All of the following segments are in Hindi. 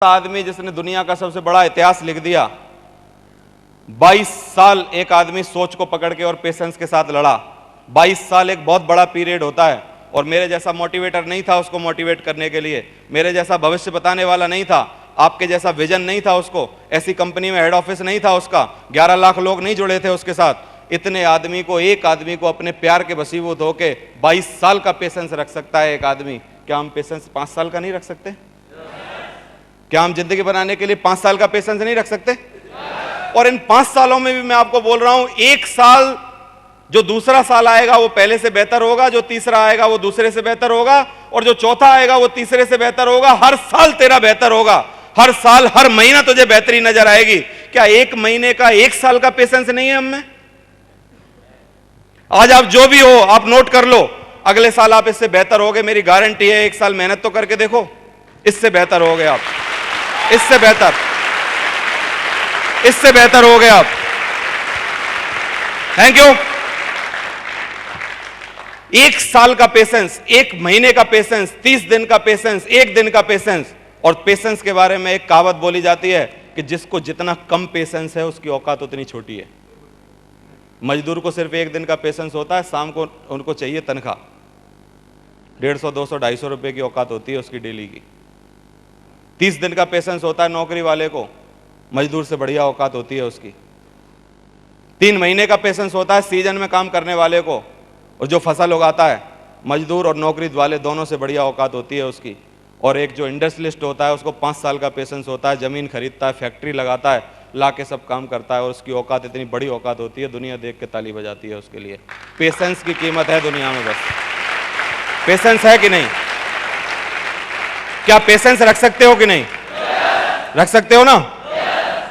आदमी जिसने दुनिया का सबसे बड़ा इतिहास लिख दिया, 22 साल एक आदमी सोच को पकड़ के और पेशेंस के साथ लड़ा। 22 साल एक बहुत बड़ा पीरियड होता है और मेरे जैसा मोटिवेटर नहीं था उसको मोटिवेट करने के लिए, मेरे जैसा भविष्य बताने वाला नहीं था, आपके जैसा विजन नहीं था उसको, ऐसी कंपनी में हेड ऑफिस नहीं था उसका, 11 लाख लोग नहीं जुड़े थे उसके साथ। इतने आदमी को, एक आदमी को अपने प्यार के वशीभूत होके 22 साल का पेशेंस रख सकता है एक आदमी। क्या हम पेशेंस 5 साल का नहीं रख सकते? क्या हम जिंदगी बनाने के लिए 5 साल का पेशेंस नहीं रख सकते? और इन 5 सालों में भी मैं आपको बोल रहा हूं, एक साल जो दूसरा साल आएगा वो पहले से बेहतर होगा, जो तीसरा आएगा वो दूसरे से बेहतर होगा, और जो चौथा आएगा वो तीसरे से बेहतर होगा। हर साल तेरा बेहतर होगा, हर साल, हर महीना तुझे बेहतरी नजर आएगी। क्या एक महीने का, एक साल का पेशेंस नहीं है हम में? आज आप जो भी हो, आप नोट कर लो, अगले साल आप इससे बेहतर होगे, मेरी गारंटी है। एक साल मेहनत तो करके देखो, इससे बेहतर हो गए आप, इससे बेहतर, इससे बेहतर हो गए आप। Thank you. एक साल का पेशेंस, एक महीने का पेशेंस, 30 दिन का पेशेंस, एक दिन का पेशेंस। और पेशेंस के बारे में एक कहावत बोली जाती है कि जिसको जितना कम पेशेंस है उसकी औकात उतनी छोटी है। मजदूर को सिर्फ एक दिन का पेशेंस होता है, शाम को उनको चाहिए तनख्वाह। 150, 200, 250 रुपए की औकात होती है उसकी डेली की। 30 दिन का पेशेंस होता है नौकरी वाले को, मजदूर से बढ़िया औकात होती है उसकी। 3 महीने का पेशेंस होता है सीजन में काम करने वाले को, और जो फसल उगाता है, मजदूर और नौकरी वाले दोनों से बढ़िया औकात होती है उसकी। और एक जो इंडस्ट्रियलिस्ट होता है उसको 5 साल का पेशेंस होता है, जमीन खरीदता है, फैक्ट्री लगाता है, ला के सब काम करता है, और उसकी औकात इतनी बड़ी औकात होती है, दुनिया देख के ताली बजाती है उसके लिए। पेशेंस की कीमत है दुनिया में। बस पेशेंस है कि नहीं? क्या पेशेंस रख सकते हो कि नहीं? रख सकते हो ना?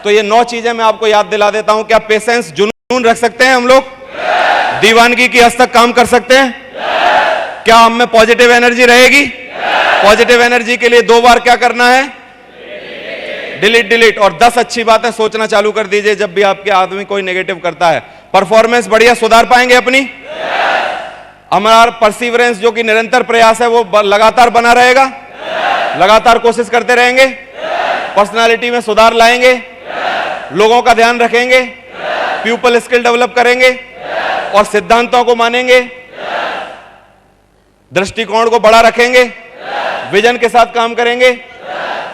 तो ये 9 चीजें मैं आपको याद दिला देता हूं। क्या पेशेंस, जुनून रख सकते हैं हम लोग? दीवानगी की हद तक काम कर सकते हैं? क्या हम में पॉजिटिव एनर्जी रहेगी? पॉजिटिव एनर्जी के लिए 2 बार क्या करना है? Delete, delete. और 10 अच्छी बातें सोचना चालू कर दीजिए जब भी आपके आदमी कोई नेगेटिव करता है। परफॉर्मेंस बढ़िया सुधार पाएंगे अपनी। हमारा परसिवरेंस जो कि निरंतर प्रयास है वो लगातार बना रहेगा, लगातार कोशिश करते रहेंगे, पर्सनालिटी में सुधार लाएंगे, लोगों का ध्यान रखेंगे, पीपल स्किल डेवलप करेंगे और सिद्धांतों को मानेंगे, दृष्टिकोण को बड़ा रखेंगे, विजन के साथ काम करेंगे,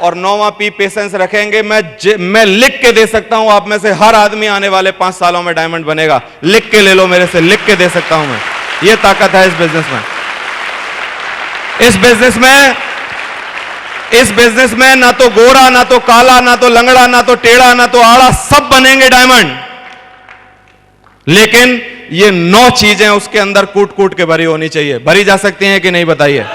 और 9वां पी पेशेंस रखेंगे। मैं लिख के दे सकता हूं, आप में से हर आदमी आने वाले 5 सालों में डायमंड बनेगा। लिख के ले लो मेरे से, लिख के दे सकता हूं मैं। ये ताकत है इस बिजनेस में। इस बिजनेस में ना तो गोरा, ना तो काला, ना तो लंगड़ा, ना तो टेढ़ा, ना तो आड़ा, सब बनेंगे डायमंड। लेकिन ये 9 चीजें उसके अंदर कूट कूट के भरी होनी चाहिए। भरी जा सकती हैं कि नहीं, बताइए?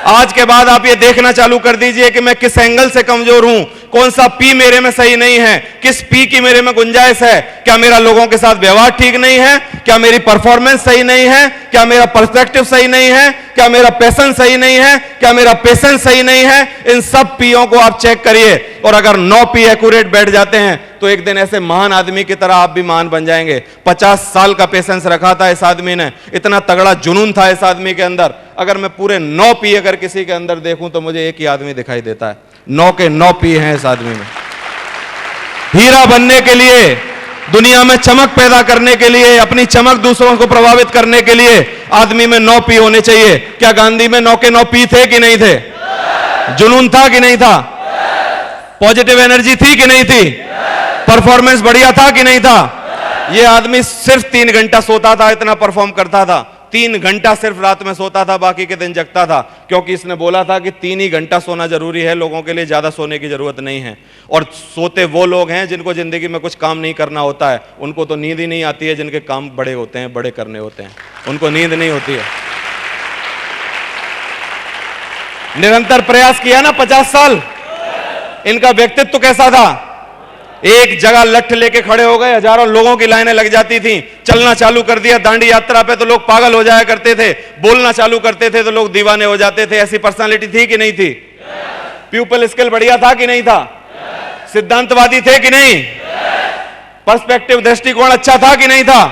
आज के बाद आप ये देखना चालू कर दीजिए कि मैं किस एंगल से कमजोर हूं, कौन सा पी मेरे में सही नहीं है, किस पी की मेरे में गुंजाइश है। क्या मेरा लोगों के साथ व्यवहार ठीक नहीं है? क्या मेरी परफॉर्मेंस सही नहीं है? क्या मेरा पर्सपेक्टिव सही नहीं है? क्या मेरा पैशन सही नहीं है? क्या मेरा पेशेंस सही नहीं है? इन सब पीओ को आप चेक करिए, और अगर 9 पी एक्यूरेट बैठ जाते हैं तो एक दिन ऐसे महान आदमी की तरह आप भी महान बन जाएंगे। 50 साल का पेशेंस रखा था इस आदमी ने, इतना तगड़ा जुनून था इस आदमी के अंदर। अगर मैं पूरे 9 पी अगर किसी के अंदर देखूं तो मुझे एक ही आदमी दिखाई देता है। 9 के 9 पी हैं इस आदमी में। हीरा बनने के लिए, दुनिया में चमक पैदा करने के लिए, अपनी चमक दूसरों को प्रभावित करने के लिए आदमी में 9 पी होने चाहिए। क्या गांधी में 9 के 9 पी थे कि नहीं थे? जुनून था कि नहीं था? पॉजिटिव एनर्जी थी कि नहीं थी? परफॉर्मेंस बढ़िया था कि नहीं था? यह आदमी सिर्फ 3 घंटा सोता था, इतना परफॉर्म करता था। 3 घंटा सिर्फ रात में सोता था, बाकी के दिन जगता था, क्योंकि इसने बोला था कि 3 ही घंटा सोना जरूरी है, लोगों के लिए ज्यादा सोने की जरूरत नहीं है। और सोते वो लोग हैं जिनको जिंदगी में कुछ काम नहीं करना होता है, उनको तो नींद ही नहीं आती है। जिनके काम बड़े होते हैं, बड़े करने होते हैं, उनको नींद नहीं होती है। निरंतर प्रयास किया ना 50 साल। इनका व्यक्तित्व कैसा था? एक जगह लठ लेके खड़े हो गए, हजारों लोगों की लाइनें लग जाती थी। चलना चालू कर दिया दांडी यात्रा पे तो लोग पागल हो जाया करते थे, बोलना चालू करते थे तो लोग दीवाने हो जाते थे। ऐसी पर्सनालिटी थी कि नहीं थी? पीपल स्किल बढ़िया था कि नहीं था? सिद्धांतवादी थे कि नहीं? पर्सपेक्टिव, दृष्टिकोण अच्छा था कि नहीं था?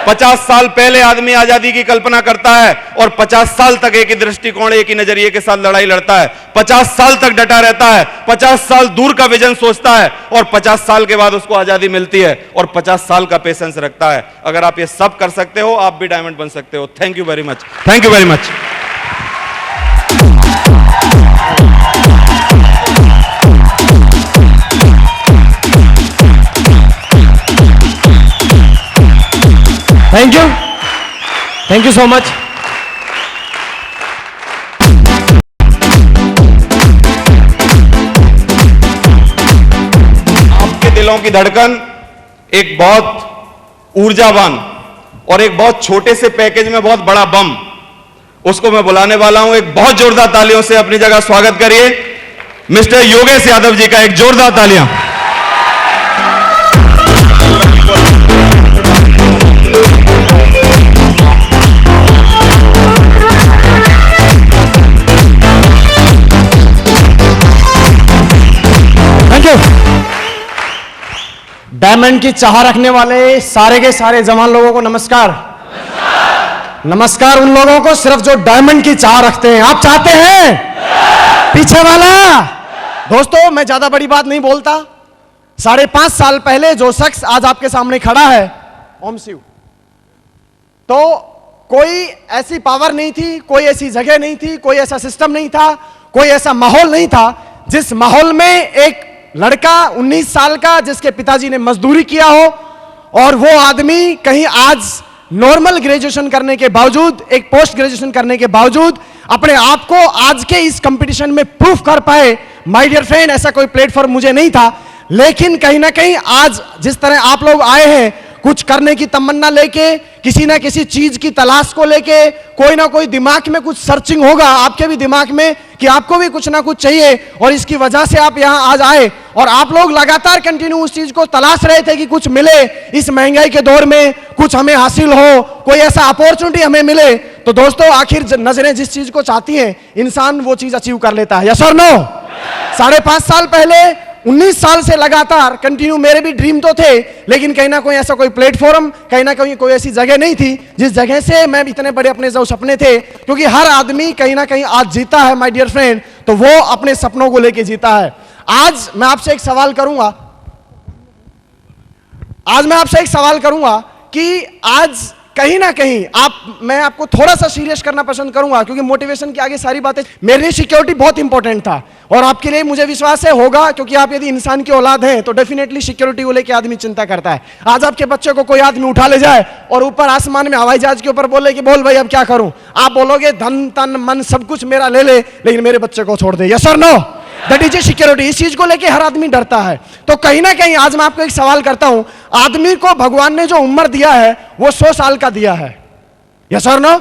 50 साल पहले आदमी आजादी की कल्पना करता है और 50 साल तक एक ही दृष्टिकोण, एक ही नजरिए के साथ लड़ाई लड़ता है, 50 साल तक डटा रहता है, 50 साल दूर का विजन सोचता है और 50 साल के बाद उसको आजादी मिलती है और 50 साल का पेशेंस रखता है। अगर आप ये सब कर सकते हो, आप भी डायमंड बन सकते हो। Thank you very much, thank you very much. Thank you so much. आपके दिलों की धड़कन एक बहुत ऊर्जावान और एक बहुत छोटे से पैकेज में बहुत बड़ा बम, उसको मैं बुलाने वाला हूं। एक बहुत जोरदार तालियों से अपनी जगह स्वागत करिए मिस्टर योगेश यादव जी का। एक जोरदार तालियां। डायमंड की चाह रखने वाले सारे के सारे जवान लोगों को नमस्कार। नमस्कार उन लोगों को सिर्फ जो डायमंड की चाह रखते हैं। आप चाहते हैं पीछे वाला? दोस्तों मैं ज्यादा बड़ी बात नहीं बोलता। 5.5 साल पहले जो शख्स आज आपके सामने खड़ा है, ओम शिव, तो कोई ऐसी पावर नहीं थी, कोई ऐसी जगह नहीं थी, कोई ऐसा सिस्टम नहीं था, कोई ऐसा माहौल नहीं था जिस माहौल में एक लड़का 19 साल का जिसके पिताजी ने मजदूरी किया हो और वो आदमी कहीं आज नॉर्मल ग्रेजुएशन करने के बावजूद, एक पोस्ट ग्रेजुएशन करने के बावजूद अपने आप को आज के इस कंपटीशन में प्रूफ कर पाए। माय डियर फ्रेंड, ऐसा कोई प्लेटफॉर्म मुझे नहीं था, लेकिन कहीं ना कहीं आज जिस तरह आप लोग आए हैं, कुछ करने की तमन्ना लेके, किसी ना किसी चीज की तलाश को लेके, कोई ना कोई दिमाग में कुछ सर्चिंग होगा आपके भी दिमाग में कि आपको भी कुछ ना कुछ चाहिए और इसकी वजह से आप यहां आज आए और आप लोग लगातार कंटिन्यू उस चीज को तलाश रहे थे कि कुछ मिले इस महंगाई के दौर में, कुछ हमें हासिल हो, कोई ऐसा अपॉर्चुनिटी हमें मिले। तो दोस्तों आखिर नजरें जिस चीज को चाहती हैं, इंसान वो चीज अचीव कर लेता है। यस और नो? 5.5 साल पहले 19 साल से लगातार कंटिन्यू मेरे भी ड्रीम तो थे, लेकिन कहीं ना कोई ऐसा कोई प्लेटफॉर्म, कहीं ना कहीं कोई ऐसी जगह नहीं थी जिस जगह से मैं इतने बड़े अपने जो सपने थे, क्योंकि हर आदमी कहीं ना कहीं आज जीता है माय डियर फ्रेंड, तो वो अपने सपनों को लेके जीता है। आज मैं आपसे एक सवाल करूंगा कि आज कहीं ना कहीं मैं आपको थोड़ा सा सीरियस करना पसंद करूंगा, क्योंकि मोटिवेशन के आगे सारी बातें, मेरे लिए सिक्योरिटी बहुत इंपॉर्टेंट था और आपके लिए मुझे विश्वास है होगा, क्योंकि आप यदि इंसान की औलाद हैं तो डेफिनेटली सिक्योरिटी को लेकर आदमी चिंता करता है। आज आपके बच्चे को कोई आदमी उठा ले जाए और ऊपर आसमान में हवाई जहाज के ऊपर बोले कि बोल भाई अब क्या करूं, आप बोलोगे धन तन मन सब कुछ मेरा ले ले, लेकिन मेरे बच्चे को छोड़ दे। यस और no? That is a security. इस चीज को लेके हर आदमी डरता है। तो कहीं ना कहीं आज मैं आपको एक सवाल करता हूं, आदमी को भगवान ने जो उम्र दिया है वो 100 साल का दिया है। यस और नो?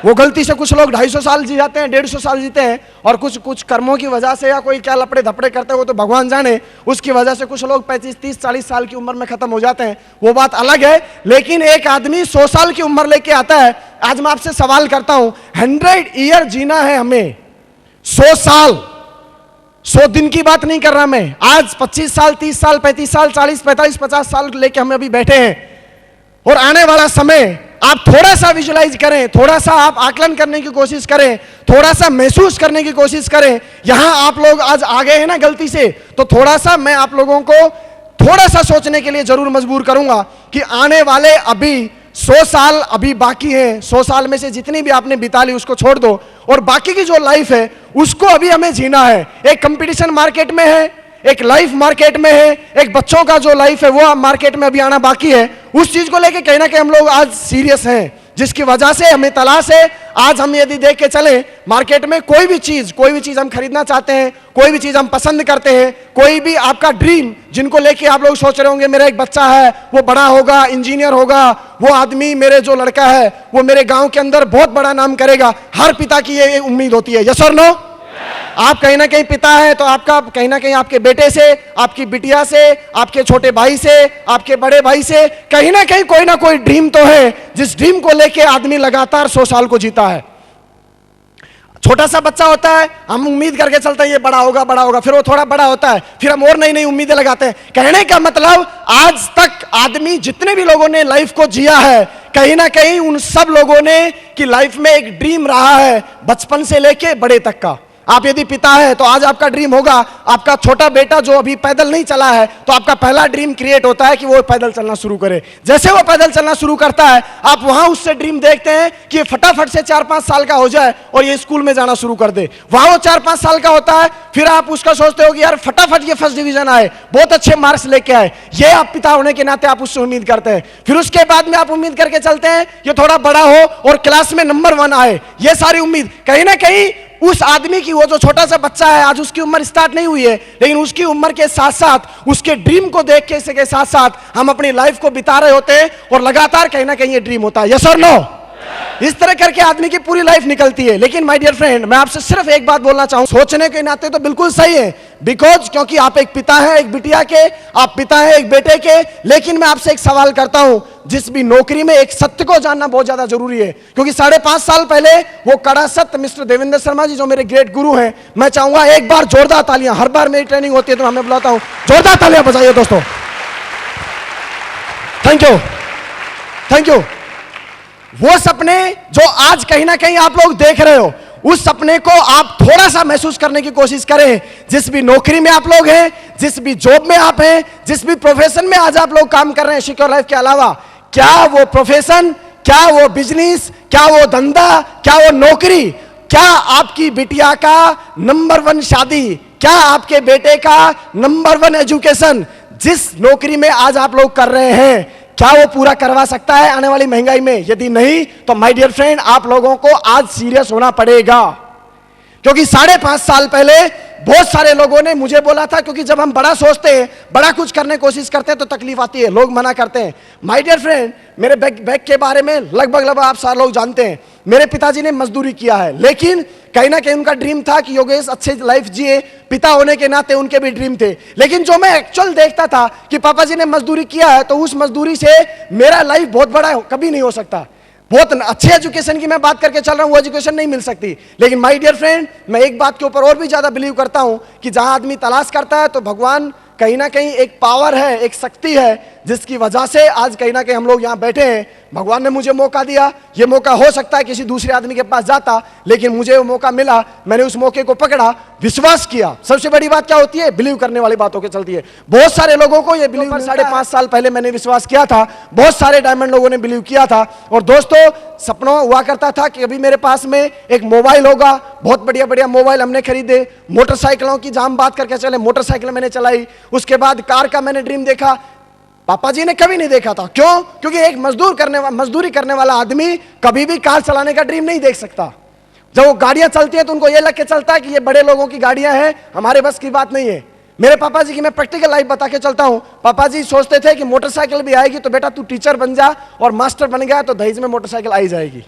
वो गलती से कुछ लोग 250 साल जी जाते हैं, 150 साल जीते हैं, और कुछ कर्मों की वजह से या कोई क्या लपड़े धपड़े करते हैं वो तो भगवान जाने, उसकी वजह से कुछ लोग 35, 30, 40 साल की उम्र में खत्म हो जाते हैं, वो बात अलग है। लेकिन एक आदमी 100 साल की उम्र लेके आता है। आज मैं आपसे सवाल करता हूं, 100 ईयर जीना है हमें, 100 साल, 100 दिन की बात नहीं कर रहा मैं। आज 25 साल, 30 साल, 35 साल, 40, 45, 50 साल लेके हम अभी बैठे हैं, और आने वाला समय आप थोड़ा सा विजुलाइज करें, थोड़ा सा आप आकलन करने की कोशिश करें, थोड़ा सा महसूस करने की कोशिश करें। यहां आप लोग आज आ गए हैं ना गलती से, तो थोड़ा सा मैं आप लोगों को थोड़ा सा सोचने के लिए जरूर मजबूर करूंगा कि आने वाले अभी 100 साल अभी बाकी है। 100 साल में से जितनी भी आपने बिता ली उसको छोड़ दो, और बाकी की जो लाइफ है उसको अभी हमें जीना है। एक कंपटीशन मार्केट में है, एक लाइफ मार्केट में है, एक बच्चों का जो लाइफ है वो मार्केट में अभी आना बाकी है। उस चीज को लेके कहीं ना कहीं हम लोग आज सीरियस हैं, जिसकी वजह से हमें तलाश है। आज हम यदि देख के चले मार्केट में कोई भी चीज हम खरीदना चाहते हैं, कोई भी चीज हम पसंद करते हैं, कोई भी आपका ड्रीम जिनको लेके आप लोग सोच रहे होंगे मेरा एक बच्चा है वो बड़ा होगा, इंजीनियर होगा, वो आदमी मेरे जो लड़का है वो मेरे गांव के अंदर बहुत बड़ा नाम करेगा, हर पिता की ये उम्मीद होती है। यस और नो? आप कहीं ना कहीं पिता है तो आपका कहीं ना कहीं आपके बेटे से, आपकी बिटिया से, आपके छोटे भाई से, आपके बड़े भाई से कहीं ना कहीं कोई ना कोई ड्रीम तो है, जिस ड्रीम को लेके आदमी लगातार 100 साल को जीता है। छोटा सा बच्चा होता है, हम उम्मीद करके चलते हैं ये बड़ा होगा बड़ा होगा, फिर वो थोड़ा बड़ा होता है, फिर हम और नई नई उम्मीदें लगाते हैं। कहने का मतलब आज तक आदमी जितने भी लोगों ने लाइफ को जिया है, कहीं ना कहीं उन सब लोगों ने की लाइफ में एक ड्रीम रहा है, बचपन से लेके बड़े तक का। आप यदि पिता है तो आज आपका ड्रीम होगा, आपका छोटा बेटा जो अभी पैदल नहीं चला है तो आपका पहला ड्रीम क्रिएट होता है कि वो पैदल चलना शुरू करे। जैसे वो पैदल चलना शुरू करता है, आप वहां उससे ड्रीम देखते हैं कि ये फटाफट से 4-5 साल का हो जाए और ये स्कूल में जाना शुरू कर दे। वहां वो 4-5 साल का होता है, फिर आप उसका सोचते हो कि यार फटाफट ये फर्स्ट डिवीजन आए, बहुत अच्छे मार्क्स लेके आए। ये आप पिता होने के नाते आप उससे उम्मीद करते हैं। फिर उसके बाद में आप उम्मीद करके चलते हैं ये थोड़ा बड़ा हो और क्लास में नंबर 1 आए। ये सारी उम्मीद कहीं ना कहीं उस आदमी की, वो जो छोटा सा बच्चा है, आज उसकी उम्र स्टार्ट नहीं हुई है, लेकिन उसकी उम्र के साथ साथ उसके ड्रीम को देख के साथ साथ हम अपनी लाइफ को बिता रहे होते हैं और लगातार कहीं ना कहीं ये ड्रीम होता है। यस और नो? इस तरह करके आदमी की पूरी लाइफ निकलती है। लेकिन माय डियर फ्रेंड, मैं आपसे सिर्फ एक बात बोलना चाहूं, सोचने के नाते तो बिल्कुल सही है, बिकॉज क्योंकि आप एक पिता हैं एक बिटिया के, आप पिता हैं एक बेटे के। लेकिन मैं आपसे एक सवाल करता हूं, जिस भी नौकरी में एक सत्य को जानना बहुत ज्यादा जरूरी है, क्योंकि 5.5 साल पहले वो कड़ा सत्य मिस्टर देवेंद्र शर्मा जी जो मेरे ग्रेट गुरु हैं, मैं चाहूंगा एक बार जोरदार तालियां, हर बार मेरी ट्रेनिंग होती है तो मैं बुलाता हूं, जोरदार तालियां बजाइए दोस्तों। Thank you, thank you. वो सपने जो आज कहीं ना कहीं आप लोग देख रहे हो, उस सपने को आप थोड़ा सा महसूस करने की कोशिश करें। जिस भी नौकरी में आप लोग हैं, जिस भी जॉब में आप हैं, जिस भी प्रोफेशन में आज आप लोग काम कर रहे हैं सिक्योर लाइफ के अलावा, क्या वो प्रोफेशन, क्या वो बिजनेस, क्या वो धंधा, क्या वो नौकरी, क्या आपकी बिटिया का नंबर 1 शादी, क्या आपके बेटे का नंबर 1 एजुकेशन, जिस नौकरी में आज आप लोग कर रहे हैं, क्या वो पूरा करवा सकता है आने वाली महंगाई में? यदि नहीं तो माय डियर फ्रेंड, आप लोगों को आज सीरियस होना पड़ेगा। क्योंकि 5.5 साल पहले बहुत सारे लोगों ने मुझे बोला था, क्योंकि जब हम बड़ा सोचते हैं, बड़ा कुछ करने की कोशिश करते हैं तो तकलीफ आती है, लोग मना करते हैं। माय डियर फ्रेंड, मेरे बैग के बारे में लगभग आप सारे लोग जानते हैं। मेरे पिताजी ने मजदूरी किया है, लेकिन कहीं ना कहीं उनका ड्रीम था कि योगेश अच्छे लाइफ जिए, पिता होने के नाते उनके भी ड्रीम थे। लेकिन जो मैं एक्चुअल देखता था कि पापा जी ने मजदूरी किया है, तो उस मजदूरी से मेरा लाइफ बहुत बड़ा कभी नहीं हो सकता। बहुत अच्छे एजुकेशन की मैं बात करके चल रहा हूं, वो एजुकेशन नहीं मिल सकती। लेकिन माय डियर फ्रेंड, मैं एक बात के ऊपर और भी ज्यादा बिलीव करता हूं कि जहां आदमी तलाश करता है तो भगवान कहीं ना कहीं एक पावर है, एक शक्ति है, जिसकी वजह से आज कहीं ना कहीं हम लोग यहां बैठे हैं। भगवान ने मुझे मौका दिया, ये मौका हो सकता है किसी दूसरे आदमी के पास जाता, लेकिन मुझे वो मौका मिला, मैंने उस मौके को पकड़ा, विश्वास किया। सबसे बड़ी बात क्या होती है? बिलीव करने वाली बातों के चलती है। बहुत सारे लोगों को ये बिलीव 5.5 साल पहले मैंने विश्वास किया था, बहुत सारे डायमंड लोगों ने बिलीव किया था। और दोस्तों, सपनों हुआ करता था कि अभी मेरे पास में एक मोबाइल होगा, बहुत बढ़िया बढ़िया मोबाइल हमने खरीदे। मोटरसाइकिलों की जहां हम बात करके चले, मोटरसाइकिल मैंने चलाई। उसके बाद कार का मैंने ड्रीम देखा, पापा जी ने कभी नहीं देखा था। क्यों? क्योंकि एक मजदूरी करने वाला आदमी कभी भी कार चलाने का ड्रीम नहीं देख सकता। जब वो गाड़ियां चलती है तो उनको ये लग के चलता है कि ये बड़े लोगों की गाड़ियां हैं, हमारे बस की बात नहीं है। मेरे पापा जी की मैं प्रैक्टिकल लाइफ बता के चलता हूं। पापा जी सोचते थे कि मोटरसाइकिल भी आएगी तो बेटा तू टीचर बन जा, और मास्टर बन गया तो दहेज में मोटरसाइकिल आई जाएगी।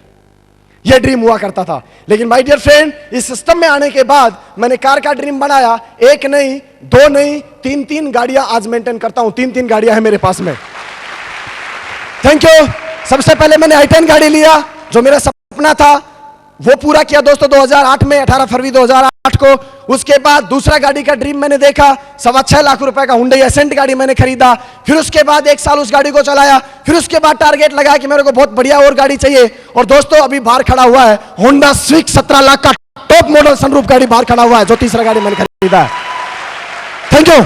यह ड्रीम हुआ करता था। लेकिन माय डियर फ्रेंड, इस सिस्टम में आने के बाद मैंने कार का ड्रीम बनाया। 1 नहीं, 2 नहीं, 3 गाड़ियां आज मेंटेन करता हूं। 3 गाड़ियां हैं मेरे पास में। Thank you. सबसे पहले मैंने i10 गाड़ी लिया, जो मेरा सपना था वो पूरा किया दोस्तों 2008 में, 18 फरवरी 2008 को। उसके बाद दूसरा गाड़ी का ड्रीम मैंने देखा, 6.25 लाख रुपए का हुंडई एसेंट गाड़ी मैंने खरीदा। फिर उसके बाद 1 साल उस गाड़ी को चलाया। फिर उसके बाद टारगेट लगाया कि मेरे को बहुत बढ़िया और गाड़ी चाहिए। और दोस्तों, अभी बाहर खड़ा हुआ है होंडा स्विक 17 लाख का टॉप मॉडल सनरूफ गाड़ी बाहर खड़ा हुआ है, जो तीसरा गाड़ी मैंने खरीदा है। Thank you.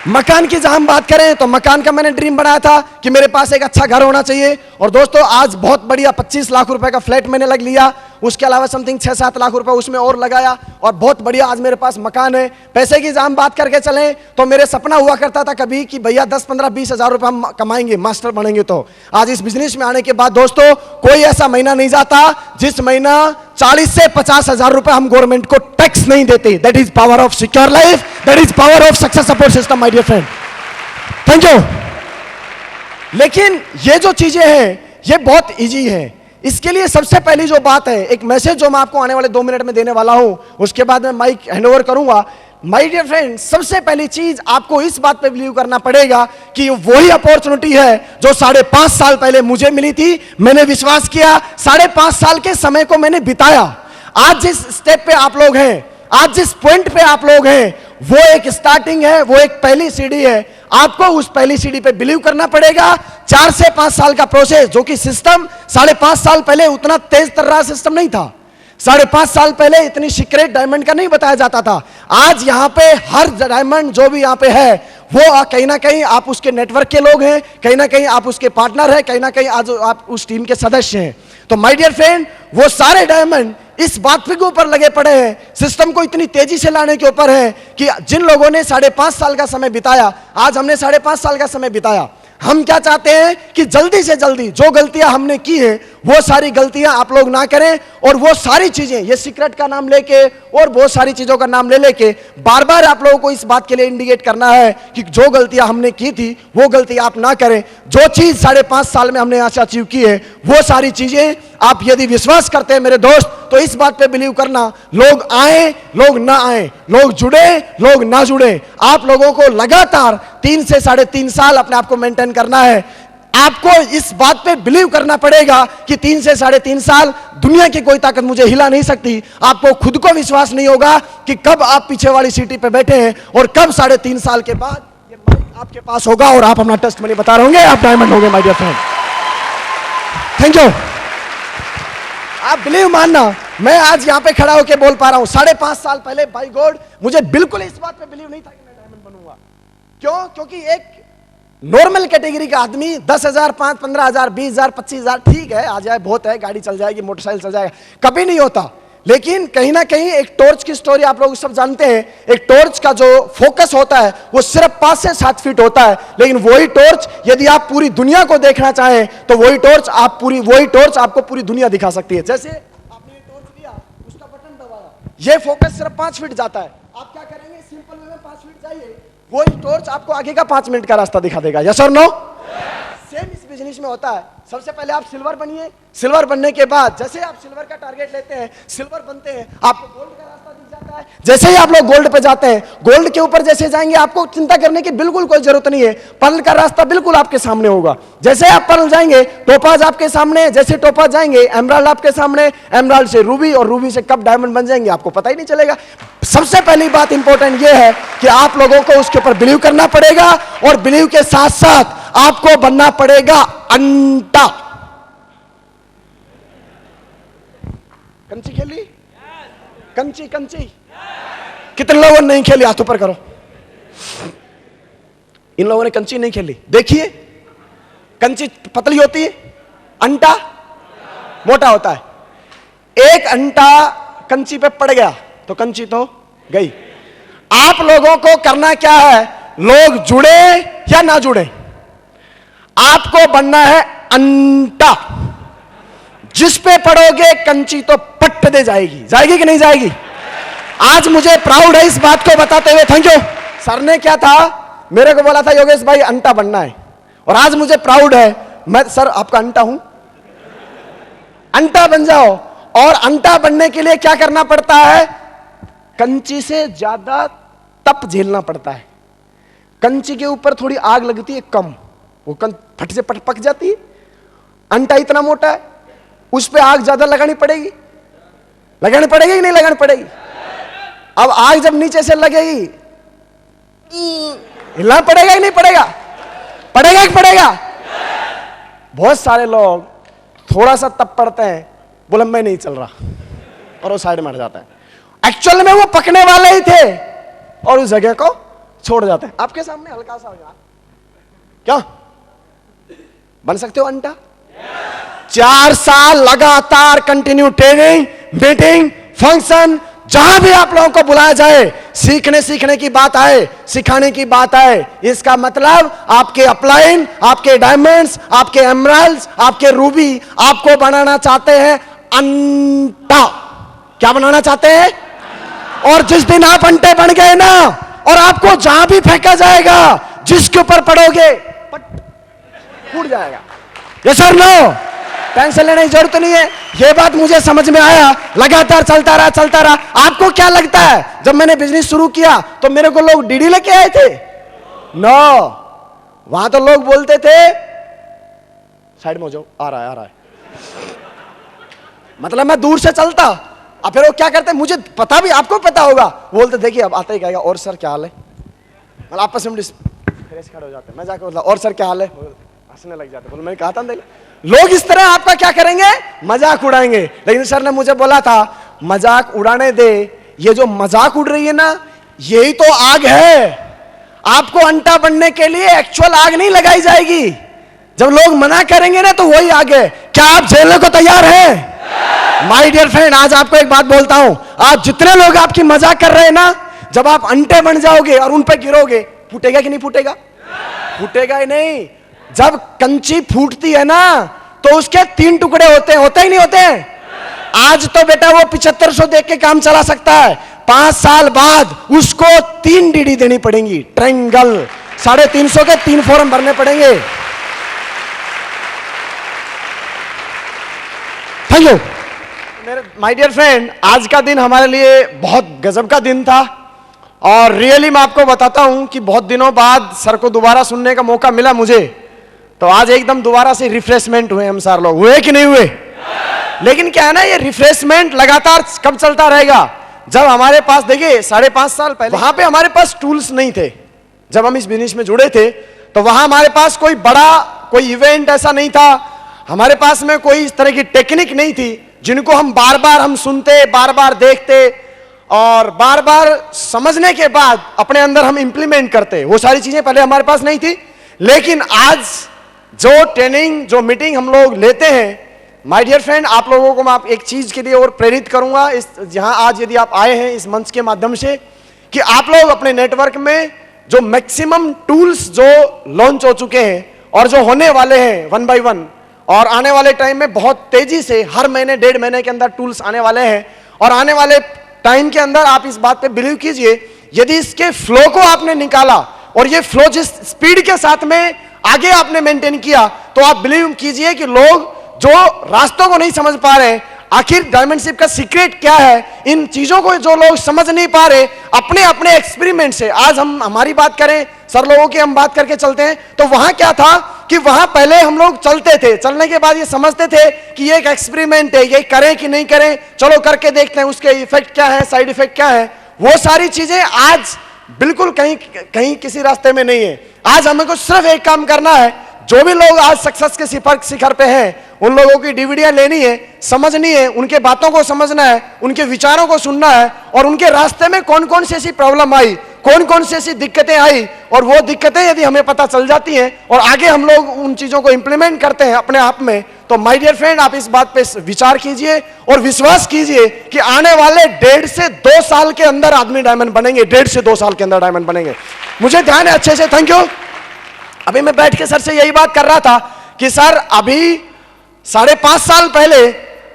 मकान की जहां हम बात करें तो मकान का मैंने ड्रीम बनाया था कि मेरे पास एक अच्छा घर होना चाहिए। और दोस्तों, आज बहुत बढ़िया 25 लाख रुपए का फ्लैट मैंने लग लिया। उसके अलावा समथिंग 6-7 लाख रुपए उसमें और लगाया, और बहुत बढ़िया आज मेरे पास मकान है। पैसे की जहां हम बात करके चलें तो मेरे सपना हुआ करता था कभी कि भैया 10, 15, 20 हजार रुपए हम कमाएंगे मास्टर बनेंगे। तो आज इस बिजनेस में आने के बाद दोस्तों, कोई ऐसा महीना नहीं जाता जिस महीना 40 से 50 हजार रुपए हम गवर्नमेंट को टैक्स नहीं देते। That is power of secure life, that is power of success support system my dear friend. Thank you. लेकिन ये जो चीजें हैं ये बहुत इजी है। इसके लिए सबसे पहली जो बात है, एक मैसेज जो मैं आपको आने वाले 2 मिनट में देने वाला हूं, उसके बाद मैं माइक हैंडओवर करूंगा। माय डियर फ्रेंड, सबसे पहली चीज आपको इस बात पे बिलीव करना पड़ेगा कि वही अपॉर्चुनिटी है जो 5.5 साल पहले मुझे मिली थी। मैंने विश्वास किया, 5.5 साल के समय को मैंने बिताया। आज जिस स्टेप पे आप लोग हैं, आज जिस पॉइंट पे आप लोग हैं, वो एक स्टार्टिंग है, वो एक पहली सीढ़ी है। आपको उस पहली सीढ़ी पे बिलीव करना पड़ेगा। 4 से 5 साल का प्रोसेस, जो कि सिस्टम 5.5 साल पहले उतना तेज तर्रार सिस्टम नहीं था। 5.5 साल पहले इतनी सीक्रेट डायमंड का नहीं बताया जाता था। आज यहां पे हर डायमंड जो भी यहां पे है, वो कहीं ना कहीं आप उसके नेटवर्क के लोग हैं, कहीं ना कहीं आप उसके पार्टनर हैं, कहीं ना कहीं आज आप उस टीम के सदस्य हैं। तो माय डियर फ्रेंड, वो सारे डायमंड इस बात के ऊपर लगे पड़े हैं, सिस्टम को इतनी तेजी से लाने के ऊपर है कि जिन लोगों ने 5.5 साल का समय बिताया, आज हमने 5.5 साल का समय बिताया। हम क्या चाहते हैं कि जल्दी से जल्दी जो गलतियां हमने की है, वो सारी गलतियां आप लोग ना करें, और वो सारी चीजें, ये सीक्रेट का नाम लेके और बहुत सारी चीजों का नाम ले लेके बार बार आप लोगों को इस बात के लिए इंडिकेट करना है कि जो गलतियां हमने की थी वो गलती आप ना करें। जो चीज 5.5 साल में हमने यहाँ से अचीव की है, वो सारी चीजें आप यदि विश्वास करते हैं मेरे दोस्त, तो इस बात पे बिलीव करना, लोग आए लोग ना आए, लोग जुड़े लोग ना जुड़े, आप लोगों को लगातार 3 से 3.5 साल अपने आप को मेंटेन करना है। आपको इस बात पे बिलीव करना पड़ेगा कि 3 से 3.5 साल दुनिया की कोई ताकत मुझे हिला नहीं सकती। आपको खुद को विश्वास नहीं होगा कि कब आप पीछे वाली सीटी पे बैठे हैं और कब 3.5 साल के बाद ये माइक आपके पास होगा और आप अपना टेस्ट मनी बता रहे होंगे, आप डायमंड होंगे my dear friend. Thank you. आप बिलीव मानना, मैं आज यहां पे खड़ा होकर बोल पा रहा हूं। 5.5 साल पहले बाय गॉड मुझे बिल्कुल इस बात पे बिलीव नहीं था कि मैं डायमंड बनूंगा। क्यों? क्योंकि एक नॉर्मल कैटेगरी का आदमी 10,000, 5, 15,000, 20,000, 25,000 ठीक है, आ जाए बहुत है, गाड़ी चल जाएगी, मोटरसाइकिल चल जाएगा, कभी नहीं होता। लेकिन कहीं ना कहीं एक टॉर्च की स्टोरी आप लोग सब जानते हैं। एक टॉर्च का जो फोकस होता है वो सिर्फ 5 से 7 फीट होता है, लेकिन वही टॉर्च यदि आप पूरी दुनिया को देखना चाहें तो वही टॉर्च आपको पूरी दुनिया दिखा सकती है। जैसे आपने ये टॉर्च लिया, उसका बटन दबाया, ये फोकस सिर्फ 5 फीट जाता है। आप क्या करेंगे? सिंपल वे में 5 फीट जाइए, वही टॉर्च आपको आगे का 5 मिनट का रास्ता दिखा देगा। यस और नो? सेम इस बिजनेस में होता है। सबसे पहले आप सिल्वर बनिए, सिल्वर बनने के बाद जैसे आप सिल्वर का टारगेट लेते हैं, सिल्वर बनते हैं, आपको गोल्ड का रास्ता दिख जाता है। जैसे ही आप लोग गोल्ड पे जाते हैं, गोल्ड के ऊपर जैसे जाएंगे, आपको चिंता करने की बिल्कुल कोई जरूरत नहीं है, पर्ल का रास्ता बिल्कुल आपके सामने होगा। जैसे आप पर्ल जाएंगे, टोपाज आपके सामने, जैसे टोपाज जाएंगे, एमराल्ड आपके सामने, एमराल्ड से रूबी, और रूबी से कब डायमंड बन जाएंगे आपको पता ही नहीं चलेगा। सबसे पहली बात इंपॉर्टेंट यह है कि आप लोगों को उसके ऊपर बिलीव करना पड़ेगा, और बिलीव के साथ साथ आपको बनना पड़ेगा अंटा। कंची खेली? कंची कंची कितने लोगों ने नहीं खेली? हाथ ऊपर करो। इन लोगों ने कंची नहीं खेली। देखिए, कंची पतली होती है, अंटा मोटा होता है। एक अंटा कंची पे पड़ गया तो कंची तो गई। आप लोगों को करना क्या है? लोग जुड़े या ना जुड़े, आपको बनना है अंटा। जिस पे पड़ोगे कंची तो पट दे जाएगी। जाएगी कि नहीं जाएगी? आज मुझे प्राउड है इस बात को बताते हुए। Thank you. सर ने क्या था, मेरे को बोला था योगेश भाई अंटा बनना है, और आज मुझे प्राउड है, मैं सर आपका अंटा हूं। अंटा बन जाओ। और अंटा बनने के लिए क्या करना पड़ता है? कंची से ज्यादा तप झेलना पड़ता है। कंची के ऊपर थोड़ी आग लगती है कम, वो फट से पक जाती है। अंटा इतना मोटा है, उस पे आग ज्यादा लगानी पड़ेगी कि नहीं लगानी पड़ेगी? अब आग जब नीचे से लगेगी, हिलना पड़ेगा कि नहीं पड़ेगा? पड़ेगा कि पड़ेगा? बहुत सारे लोग थोड़ा सा तप पड़ते हैं, बोले मैं नहीं चल रहा, और वो साइड में हट जाता है। एक्चुअल में वो पकने वाले ही थे और उस जगह को छोड़ जाते हैं। आपके सामने हल्का सा क्या बन सकते हो अंटा? 4 साल लगातार कंटिन्यू ट्रेनिंग, मीटिंग, फंक्शन, जहां भी आप लोगों को बुलाया जाए, सीखने की बात आए, सिखाने की बात आए, इसका मतलब आपके अपलाइन, आपके डायमंड्स, आपके एमराल्ड्स, आपके रूबी आपको बनाना चाहते हैं अंटा। क्या बनाना चाहते हैं? और जिस दिन आप अंटे बन गए ना, और आपको जहां भी फेंका जाएगा, जिसके ऊपर पड़ोगे फूट जाएगा। यस और नो? टेंशन लेने की जरूरत नहीं है। यह बात मुझे समझ में आया, लगातार चलता रहा। आपको क्या लगता है, जब मैंने बिजनेस शुरू किया तो मेरे को लोग डीडी लेके आए थे? नो, वहां तो लोग बोलते थे साइड में हो जाओ, आ रहा है। मतलब मैं दूर से चलता, अब फिर वो क्या करते हैं, मुझे पता भी, आपको पता होगा, बोलते देखिए अब आता ही कहेगा और सर क्या हाल है, मतलब आपस में फिर ऐसे खड़े हो जाते हैं। मैं जाकर बोलता और सर क्या हाल है, हंसने लग जाते। बोले मैंने कहा था ना, लोग इस तरह आपका क्या करेंगे, मजाक उड़ाएंगे। लेकिन सर ने मुझे बोला था मजाक उड़ाने दे, ये जो मजाक उड़ रही है ना, यही तो आग है। आपको अंटा बनने के लिए एक्चुअल आग नहीं लगाई जाएगी। जब लोग मना करेंगे ना तो वही आग है। क्या आप झेलने को तैयार हैं? माय डियर फ्रेंड, आज आपको एक बात बोलता हूं, आज जितने लोग आपकी मजाक कर रहे हैं ना, जब आप अंटे बन जाओगे और उन पे गिरोगे, फूटेगा कि नहीं फूटेगा? फूटेगा ही नहीं। जब कंची फूटती है ना तो उसके 3 टुकड़े होते हैं, होते ही नहीं होते हैं? आज तो बेटा वो 7500 देख के काम चला सकता है, 5 साल बाद उसको 3 डीडी देनी पड़ेंगी, ट्रायंगल 350 के 3 फॉर्म भरने पड़ेंगे। थैंक यू मेरे माय डियर फ्रेंड, आज का दिन हमारे लिए बहुत गजब का दिन था और रियली मैं आपको बताता हूं कि बहुत दिनों बाद सर को दोबारा सुनने का मौका मिला मुझे, तो आज एकदम दोबारा से रिफ्रेशमेंट हुए हम सारे लोग। हुए कि नहीं हुए? लेकिन क्या है ना, ये रिफ्रेशमेंट लगातार कब चलता रहेगा? जब हमारे पास, देखिए 5.5 साल पहले वहां पे हमारे पास टूल्स नहीं थे। जब हम इस बिजनेस में जुड़े थे तो वहां हमारे पास कोई बड़ा कोई इवेंट ऐसा नहीं था, हमारे पास में कोई इस तरह की टेक्निक नहीं थी जिनको हम बार बार हम सुनते, बार बार देखते और बार बार समझने के बाद अपने अंदर हम इंप्लीमेंट करते। वो सारी चीजें पहले हमारे पास नहीं थी। लेकिन आज जो ट्रेनिंग, जो मीटिंग हम लोग लेते हैं, माय डियर फ्रेंड, आप लोगों को मैं एक चीज के लिए और प्रेरित करूंगा, इस जहां आज यदि आप आए हैं इस मंच के माध्यम से, कि आप लोग अपने नेटवर्क में जो मैक्सिमम टूल्स जो लॉन्च हो चुके हैं और जो होने वाले हैं 1 by 1, और आने वाले टाइम में बहुत तेजी से हर महीने 1.5 महीने के अंदर टूल्स आने वाले हैं, और आने वाले टाइम के अंदर आप इस बात पे बिलीव कीजिए, यदि इसके फ्लो को आपने निकाला और ये फ्लो जिस स्पीड के साथ में आगे आपने मेंटेन किया, तो आप बिलीव कीजिए कि लोग जो रास्तों को नहीं समझ पा रहे, आखिर डायमंडशिप का सीक्रेट क्या है, इन चीजों को जो लोग समझ नहीं पा रहे अपने अपने एक्सपेरिमेंट से, आज हम हमारी बात करें, सर लोगों की हम बात करके चलते हैं, तो वहां क्या था कि वहां पहले हम लोग चलते थे, चलने के बाद ये समझते थे कि ये एक एक्सपेरिमेंट है, ये करें कि नहीं करें, चलो करके देखते हैं उसके इफेक्ट क्या है, साइड इफेक्ट क्या है। वो सारी चीजें आज बिल्कुल कहीं कहीं किसी रास्ते में नहीं है। आज हमें को सिर्फ एक काम करना है, जो भी लोग आज सक्सेस के शिखर पे हैं, उन लोगों की डीवीडियां लेनी है, समझनी है, उनके बातों को समझना है, उनके विचारों को सुनना है, और उनके रास्ते में कौन कौन सी ऐसी प्रॉब्लम आई, कौन कौन सी ऐसी दिक्कतें आई, और वो दिक्कतें यदि हमें पता चल जाती हैं और आगे हम लोग उन चीजों को इंप्लीमेंट करते हैं अपने आप में, तो माय डियर फ्रेंड, आप इस बात पे विचार कीजिए और विश्वास कीजिए कि आने वाले 1.5 से 2 साल के अंदर आदमी डायमंड बनेंगे। 1.5 से 2 साल के अंदर डायमंड बनेंगे। मुझे ध्यान है अच्छे से, थैंक यू। अभी मैं बैठ के सर से यही बात कर रहा था कि सर अभी 5.5 साल पहले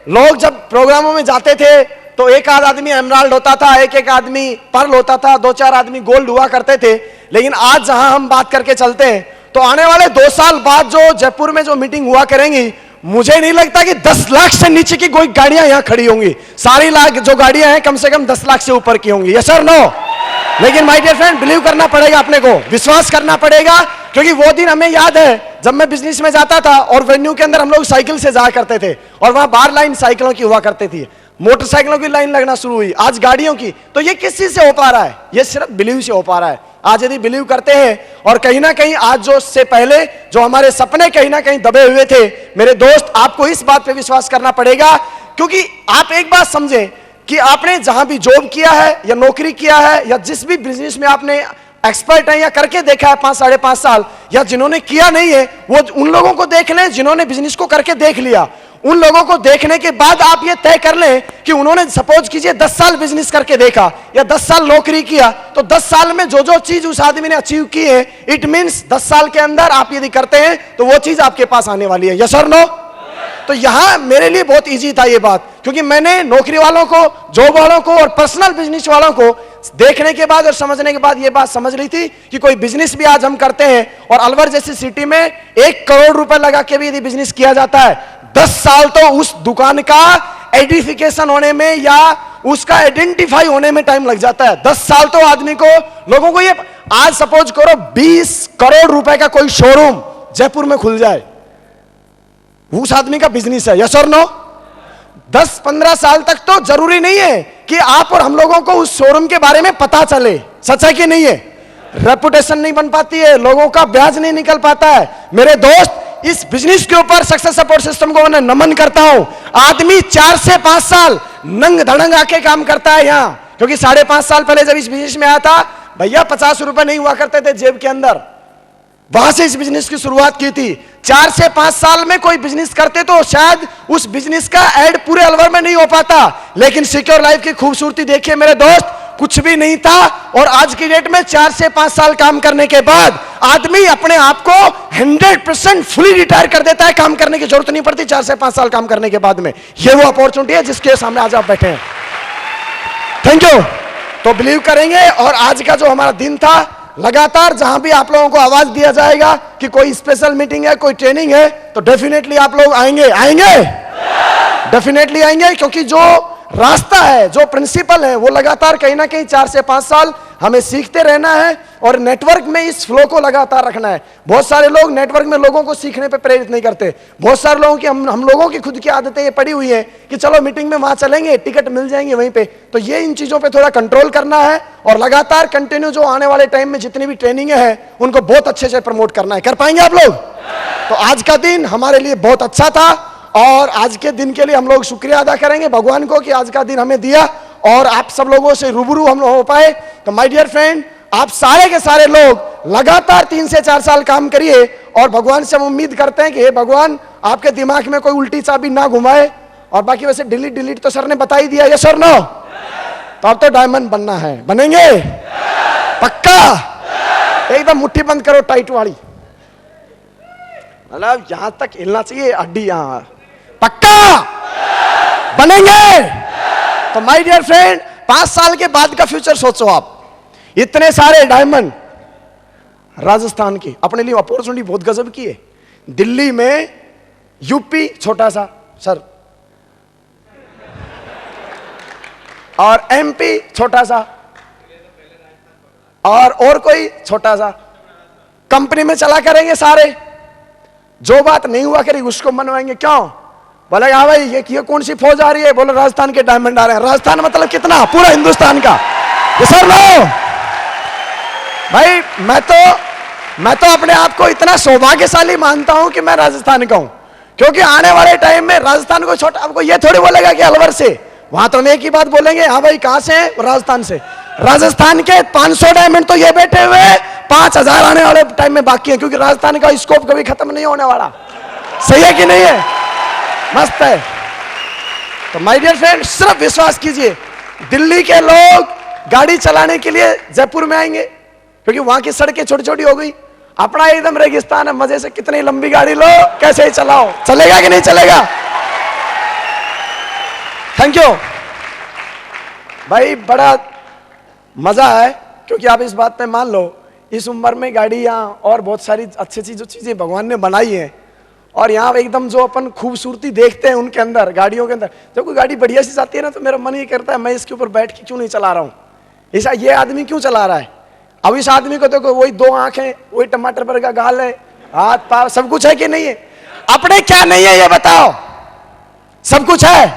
लोग जब प्रोग्रामों में जाते थे तो एक आध आदमी एमराल्ड होता था, एक आदमी पर्ल होता था, 2-4 आदमी गोल्ड हुआ करते थे। लेकिन आज जहां हम बात करके चलते हैं, तो आने वाले 2 साल बाद जो जयपुर में जो मीटिंग हुआ करेंगी, मुझे नहीं लगता कि 10 लाख से नीचे की कोई गाड़ियां यहां खड़ी होंगी। सारी लाख जो गाड़ियां हैं कम से कम 10 लाख से ऊपर की होंगी। Yes sir, no? लेकिन माय डियर फ्रेंड, बिलीव करना पड़ेगा, अपने को विश्वास करना पड़ेगा, क्योंकि वो दिन हमें याद है जब मैं बिजनेस में जाता था और वेन्यू के अंदर हम लोग साइकिल से जाया करते थे और वहां बार लाइन साइकिलों की हुआ करती थी, मोटरसाइकिलों की लाइन लगना शुरू हुई, आज गाड़ियों की। तो ये किस चीज से हो पा रहा है? ये सिर्फ बिलीव से हो पा रहा है। आज यदि बिलीव करते हैं, और कहीं ना कहीं आज जो से पहले जो हमारे सपने कहीं ना कहीं दबे हुए थे, मेरे दोस्त, आपको इस बात पे विश्वास करना पड़ेगा, क्योंकि आप एक बात समझें कि आपने जहां भी जॉब किया है या नौकरी किया है या जिस भी बिजनेस में आपने एक्सपर्ट है या करके देखा है 5-5.5 साल, या जिन्होंने किया नहीं है वो उन लोगों को देख लें जिन्होंने बिजनेस को करके देख लिया। उन लोगों को देखने के बाद आप ये तय कर लें कि उन्होंने सपोज कीजिए 10 साल बिजनेस करके देखा या 10 साल नौकरी किया, तो 10 साल में जो जो चीज उस आदमी ने अचीव की है, इट मींस 10 साल के अंदर आप यदि करते हैं तो वो चीज आपके पास आने वाली है। यस और नो? तो यहां मेरे लिए बहुत इजी था ये बात, क्योंकि मैंने नौकरी वालों को, जॉब वालों को और पर्सनल बिजनेस वालों को देखने के बाद और समझने के बाद ये बात समझ ली थी कि कोई बिजनेस भी आज हम करते हैं और अलवर जैसी सिटी में 1 करोड़ रुपए लगा के भी यदि बिजनेस किया जाता है, 10 साल तो उस दुकान का एडिफिकेशन होने में या उसका आइडेंटिफाई होने में टाइम लग जाता है। 10 साल तो आदमी को, लोगों को ये, आज सपोज करो 20 करोड़ रुपए का कोई शोरूम जयपुर में खुल जाए, उस आदमी का बिजनेस है। यस और नो? 10-15 साल तक तो जरूरी नहीं है कि आप और हम लोगों को उस शोरूम के बारे में पता चले। सच है कि नहीं है? रेपुटेशन नहीं बन पाती है, लोगों का ब्याज नहीं निकल पाता है। मेरे दोस्त, इस बिजनेस के ऊपर सक्सेस सपोर्ट सिस्टम को मैं नमन करता हूं। आदमी 4 से 5 साल नंग धड़ंग आके काम करता है यहां, क्योंकि 5.5 साल पहले जब इस बिजनेस में आया था भैया 50 रुपए नहीं हुआ करते थे जेब के अंदर, वहां से इस बिजनेस की शुरुआत की थी। 4 से 5 साल में कोई बिजनेस करते तो शायद उस बिजनेस का ऐड पूरे अलवर में नहीं हो पाता, लेकिन सिक्योर लाइफ की खूबसूरती देखिए मेरे दोस्त, कुछ भी नहीं था और आज की डेट में 4 से 5 साल काम करने के बाद आदमी अपने आप को 100% फुली रिटायर कर देता है। काम करने की जरूरत नहीं पड़ती 4 से 5 साल काम करने के बाद में। यह वो अपॉर्चुनिटी है जिसके सामने आज आप बैठे हैं। Thank you. तो बिलीव करेंगे, और आज का जो हमारा दिन था, लगातार जहां भी आप लोगों को आवाज दिया जाएगा कि कोई स्पेशल मीटिंग है, कोई ट्रेनिंग है, तो डेफिनेटली आप लोग आएंगे। डेफिनेटली आएंगे, क्योंकि जो रास्ता है, जो प्रिंसिपल है, वो लगातार कहीं ना कहीं 4 से 5 साल हमें सीखते रहना है और नेटवर्क में इस फ्लो को लगातार रखना है। बहुत सारे लोग नेटवर्क में लोगों को सीखने पे प्रेरित नहीं करते। बहुत सारे लोगों की हम लोगों की खुद की आदतें ये पड़ी हुई हैं कि चलो मीटिंग में वहां चलेंगे, टिकट मिल जाएंगे वहीं पे। तो ये इन चीजों पे थोड़ा कंट्रोल करना है और लगातार कंटिन्यू जो आने वाले टाइम में जितनी भी ट्रेनिंग है उनको बहुत अच्छे से प्रमोट करना है। कर पाएंगे आप लोग? तो आज का दिन हमारे लिए बहुत अच्छा था और आज के दिन के लिए हम लोग शुक्रिया अदा करेंगे भगवान को कि आज का दिन हमें दिया और आप सब लोगों से रूबरू हम हो पाए। तो माय डियर फ्रेंड, आप सारे के सारे लोग लगातार 3 से 4 साल काम करिए और भगवान से हम उम्मीद करते हैं कि हे भगवान, आपके दिमाग में कोई उल्टी चाबी ना घुमाए। और बाकी वैसे डिलीट तो सर ने बता ही दिया, ये सर नो। तो अब तो डायमंड बनना है, बनेंगे पक्का? एकदम मुट्ठी बंद करो टाइट वाली, मतलब यहां तक हिलना चाहिए हड्डी, यहां पक्का बनेंगे। तो माय डियर फ्रेंड, 5 साल के बाद का फ्यूचर सोचो आप। इतने सारे डायमंड राजस्थान की अपने लिए अपॉर्चुनिटी बहुत गजब की है। दिल्ली में, यूपी छोटा सा सर, और एमपी छोटा सा, और कोई छोटा सा। कंपनी में चला करेंगे सारे, जो बात नहीं हुआ करेगी उसको मनवाएंगे। क्यों? बोले हाँ भाई ये कौन सी फौज आ रही है? बोले राजस्थान के डायमंड आ रहे हैं। राजस्थान मतलब कितना? पूरा हिंदुस्तान का। ये सर लो भाई, मैं तो अपने आप को इतना सौभाग्यशाली मानता हूं कि मैं राजस्थान का हूं, क्योंकि आने वाले टाइम में राजस्थान को छोटा, आपको ये थोड़ी बोलेगा कि अलवर से, वहां तो हम एक ही बात बोलेंगे, हाँ भाई कहां से? राजस्थान से। राजस्थान के 500 डायमंड तो ये बैठे हुए 5000 आने वाले टाइम में बाकी है, क्योंकि राजस्थान का स्कोप कभी खत्म नहीं होने वाला। सही है कि नहीं है? मस्त है। तो माय डियर फ्रेंड, सिर्फ विश्वास कीजिए, दिल्ली के लोग गाड़ी चलाने के लिए जयपुर में आएंगे, क्योंकि वहां की सड़कें छोटी छोटी हो गई। अपना एकदम रेगिस्तान है, मजे से कितनी लंबी गाड़ी लो, कैसे ही चलाओ, चलेगा कि नहीं चलेगा? थैंक यू भाई, बड़ा मजा है, क्योंकि आप इस बात पे मान लो, इस उम्र में गाड़ियां और बहुत सारी अच्छी अच्छी जो चीजें भगवान ने बनाई हैं, और यहाँ एकदम जो अपन खूबसूरती देखते हैं उनके अंदर, गाड़ियों के अंदर, जब कोई गाड़ी बढ़िया सी जाती है ना, तो मेरा मन ये करता है मैं इसके ऊपर बैठ के क्यों नहीं चला रहा हूँ। ऐसा ये आदमी क्यों चला रहा है? अब इस आदमी को देखो, वही 2 आंखें, वही टमाटर पर का गाल है, हाथ पाँव सब कुछ है कि नहीं है? अपने क्या नहीं है ये बताओ? सब कुछ है।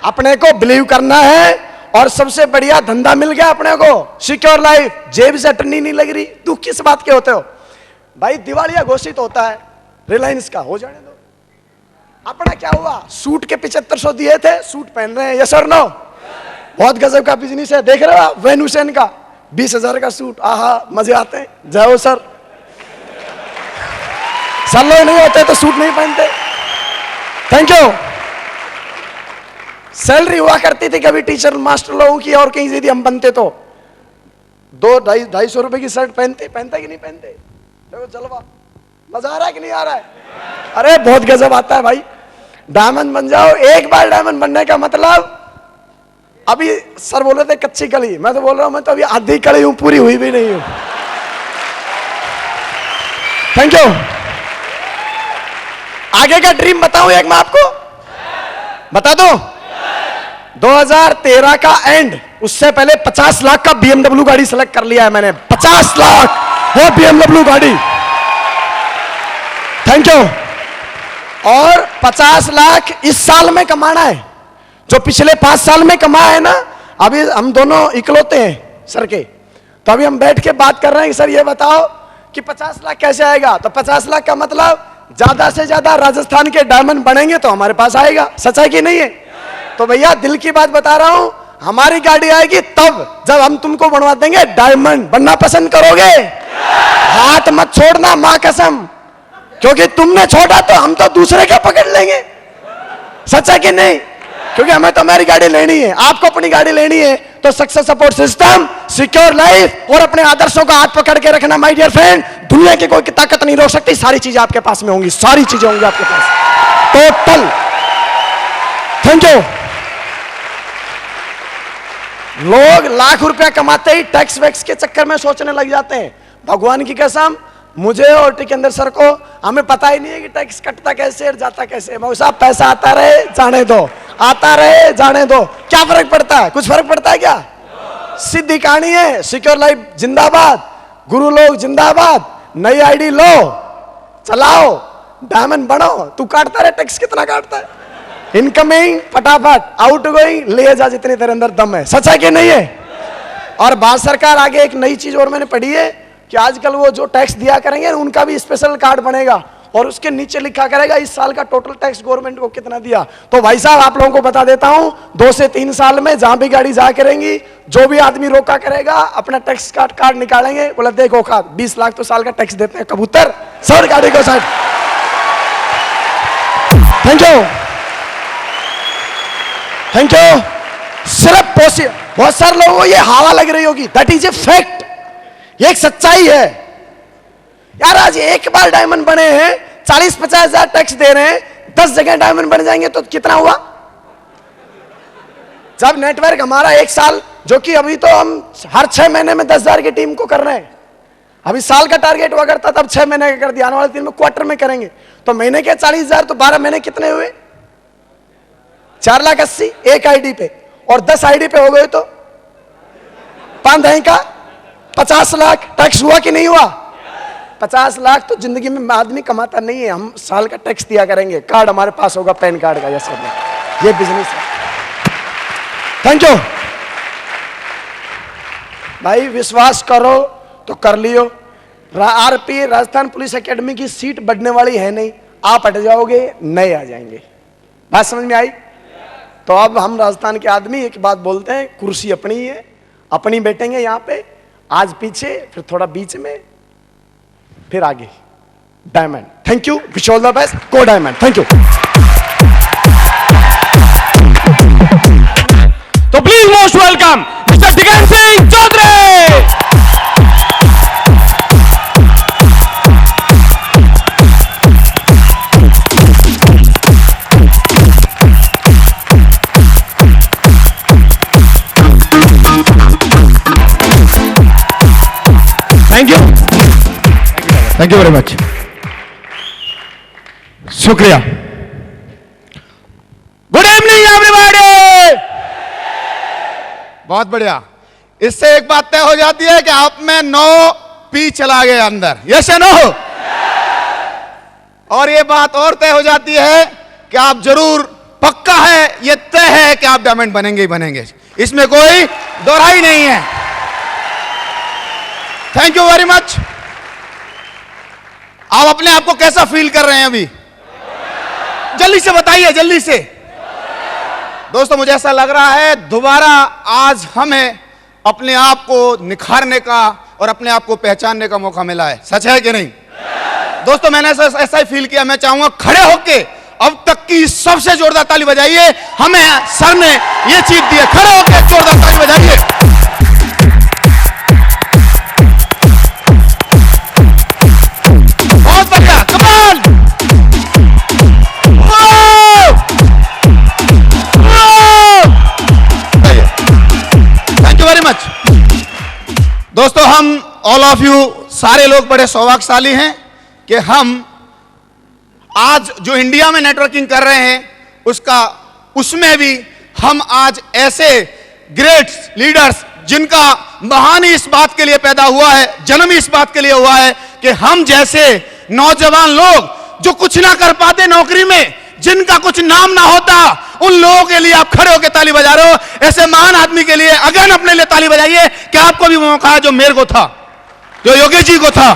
अपने को बिलीव करना है और सबसे बढ़िया धंधा मिल गया अपने को, सिक्योर लाइफ, जेब से अटनी नहीं लग रही। दुख किस बात के होते हो भाई? दिवालिया घोषित होता है रिलायंस का, हो जाने दो। अपना क्या हुआ? सूट के 7500 दिए थे, सूट पहन रहे हैं। यस और नो? बहुत गजब का बिजनेस है। देख रहे हो वेनुसेन का 20,000 का सूट, आहा मजे आते हैं। जाओ सर, सब लोग नहीं होते तो सूट नहीं पहनते। Thank you. सैलरी हुआ करती थी कभी टीचर मास्टर लोगों की, और कहीं यदि हम बनते तो 200-250 रुपए की शर्ट पहनते कि नहीं पहनते? देखो जलवा, मजा आ रहा है कि नहीं आ रहा है? अरे बहुत गजब आता है भाई। डायमंड बन जाओ। एक बार डायमंड बनने का मतलब, अभी सर बोल रहे थे कच्ची कली, मैं तो बोल रहा हूं मैं तो अभी आधी कली हूं, पूरी हुई भी नहीं हूं। Thank you. आगे का ड्रीम बताऊं एक मैं आपको, बता दो। 2013 का एंड, उससे पहले 50 लाख का BMW गाड़ी सेलेक्ट कर लिया है मैंने। 50 लाख वो BMW गाड़ी। Thank you. और 50 लाख इस साल में कमाना है। जो पिछले 5 साल में कमाया है ना, अभी हम दोनों इकलौते हैं सर के, तो अभी हम बैठ के बात कर रहे हैं कि सर ये बताओ कि 50 लाख कैसे आएगा। तो 50 लाख का मतलब ज्यादा से ज्यादा राजस्थान के डायमंड बनेंगे तो हमारे पास आएगा। सच है कि नहीं है? तो भैया दिल की बात बता रहा हूं, हमारी गाड़ी आएगी तब जब हम तुमको बनवा देंगे डायमंड। बनना पसंद करोगे? हाथ मत छोड़ना, मां कसम, क्योंकि तुमने छोड़ा तो हम तो दूसरे का पकड़ लेंगे। सच है कि नहीं? क्योंकि हमें तो हमारी गाड़ी लेनी है, आपको अपनी गाड़ी लेनी है, तो success support system, secure life और अपने आदर्शों का हाथ पकड़ के रखना माय डियर फ्रेंड। दुनिया की कोई ताकत नहीं रोक सकती, सारी चीजें आपके पास में होंगी, सारी चीजें होंगी आपके पास टोटल। Thank you. लोग लाख रुपया कमाते ही टैक्स वैक्स के चक्कर में सोचने लग जाते हैं। भगवान की कसम, मुझे और टिकेंद्र सर को हमें पता ही नहीं है कि टैक्स कटता कैसे और जाता कैसे। मौसा साहब पैसा आता रहे जाने दो, आता रहे जाने दो, क्या फर्क पड़ता है? कुछ फर्क पड़ता है क्या? सीधी कहानी है। सिक्योर लाइफ जिंदाबाद, गुरु लोग जिंदाबाद, नई आईडी लो, चलाओ, डायमंड बनो। तू काटता रहे टैक्स, कितना काटता है? इनकमिंग फटाफट, आउट गोइंग ले जा जितनी तेरे अंदर दम है। सच है कि नहीं है? और भारत सरकार आगे एक नई चीज और मैंने पढ़ी है कि आजकल वो जो टैक्स दिया करेंगे उनका भी स्पेशल कार्ड बनेगा और उसके नीचे लिखा करेगा इस साल का टोटल टैक्स गवर्नमेंट को कितना दिया। तो भाई साहब आप लोगों को बता देता हूं, 2 से 3 साल में जहां भी गाड़ी जा करेंगी, जो भी आदमी रोका करेगा अपना टैक्स कार्ड निकालेंगे, बोला देखो औकात 20 लाख तो साल का टैक्स देते हैं कबूतर, सर गाड़ी को side. Thank you, thank you. सिर्फ बहुत सारे लोगों को ये हवा लग रही होगी, दैट इज ए फैक्ट, ये एक सच्चाई है यार। आज एक बार डायमंड बने हैं, 40-50 हजार टैक्स दे रहे हैं, 10 जगह डायमंड बन जाएंगे तो कितना हुआ? जब नेटवर्क हमारा 1 साल, जो कि अभी तो हम हर 6 महीने में 10,000 की टीम को कर रहे हैं, अभी साल का टारगेट हुआ करता तब 6 महीने का कर दिया, आने वाले 3 में क्वार्टर में करेंगे। तो महीने के 40,000 तो 12 महीने कितने हुए? 4,80,000 एक आईडी पे, और 10 आईडी पे हो गए तो 5 का 50 लाख टैक्स हुआ कि नहीं हुआ? 50 लाख तो जिंदगी में आदमी कमाता नहीं है। हम साल का टैक्स दिया करेंगे, कार्ड हमारे पास होगा पैन कार्ड का, ये बिजनेस है। थैंक यू भाई, विश्वास करो तो कर लियो। आरपी राजस्थान पुलिस एकेडमी की सीट बढ़ने वाली है नहीं, आप हट जाओगे नए आ जाएंगे। बात समझ में आई? तो अब हम राजस्थान के आदमी एक बात बोलते हैं, कुर्सी अपनी ही है, अपनी बैठेंगे यहां पे, आज पीछे फिर थोड़ा बीच में फिर आगे diamond. Thank you, wish all the best, go diamond. Thank you. तो please most welcome mister Tikendra Singh Chaudhary. Thank you very much, शुक्रिया। Good evening everybody. बहुत बढ़िया। इससे एक बात तय हो जाती है कि आप में 9 पी चला गया अंदर, यस या नो? और ये बात और तय हो जाती है कि आप जरूर, पक्का है, ये तय है कि आप डायमंड बनेंगे ही बनेंगे, इसमें कोई दोहराई नहीं है। Thank you very much. आप अपने आप को कैसा फील कर रहे हैं अभी? जल्दी से बताइए, जल्दी से। दोस्तों मुझे ऐसा लग रहा है दोबारा आज हमें अपने आप को निखारने का और अपने आप को पहचानने का मौका मिला है। सच है कि नहीं? दोस्तों मैंने ऐसा ही फील किया। मैं चाहूंगा खड़े होके अब तक की सबसे जोरदार ताली बजाइए, हमें सर ने ये चीज दी है। खड़े होके जोरदार ताली बजाइए। बहुत बढ़िया, come on. Thank you very much. दोस्तों हम ऑल ऑफ यू सारे लोग बड़े सौभाग्यशाली हैं कि हम आज जो इंडिया में नेटवर्किंग कर रहे हैं उसमें भी हम आज ऐसे ग्रेट लीडर्स, जिनका महान इस बात के लिए पैदा हुआ है, जन्म इस बात के लिए हुआ है कि हम जैसे नौजवान लोग जो कुछ ना कर पाते नौकरी में, जिनका कुछ नाम ना होता, उन लोगों के लिए आप खड़े होकर ताली बजा रहे हो। ऐसे महान आदमी के लिए अगेन अपने लिए ताली बजाइए कि आपको भी वो मौका है जो मेरे को था, जो योगेश जी को था।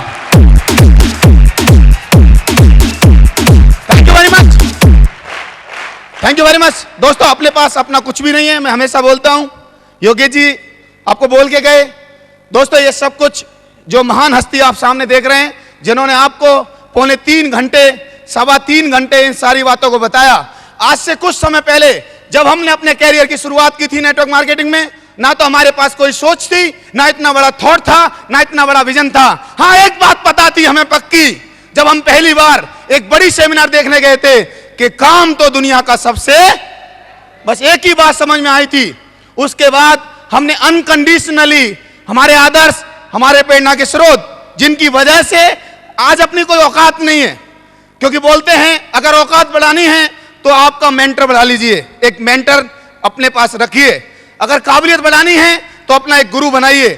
Thank you very much, thank you very much. दोस्तों, अपने पास अपना कुछ भी नहीं है, मैं हमेशा बोलता हूं। योगेश जी आपको बोल के गए। दोस्तों, ये सब कुछ जो महान हस्ती आप सामने देख रहे हैं, जिन्होंने आपको पौने 3 घंटे, 3.25 घंटे इन सारी बातों को बताया। आज से कुछ समय पहले जब हमने अपने कैरियर की शुरुआत की थी नेटवर्क मार्केटिंग में, ना तो हमारे पास कोई सोच थी, ना इतना बड़ा थॉट था, ना इतना बड़ा विजन था। हाँ, एक बात पता थी हमें पक्की, जब हम पहली बार एक बड़ी सेमिनार देखने गए थे कि काम तो दुनिया का सबसे, बस एक ही बात समझ में आई थी। उसके बाद हमने अनकंडीशनली हमारे आदर्श, हमारे प्रेरणा के स्रोत, जिनकी वजह से आज अपनी कोई औकात नहीं है, क्योंकि बोलते हैं अगर औकात बढ़ानी है तो आपका मेंटर बढ़ा लीजिए, एक मेंटर अपने पास रखिए। अगर काबिलियत बढ़ानी है तो अपना एक गुरु बनाइए।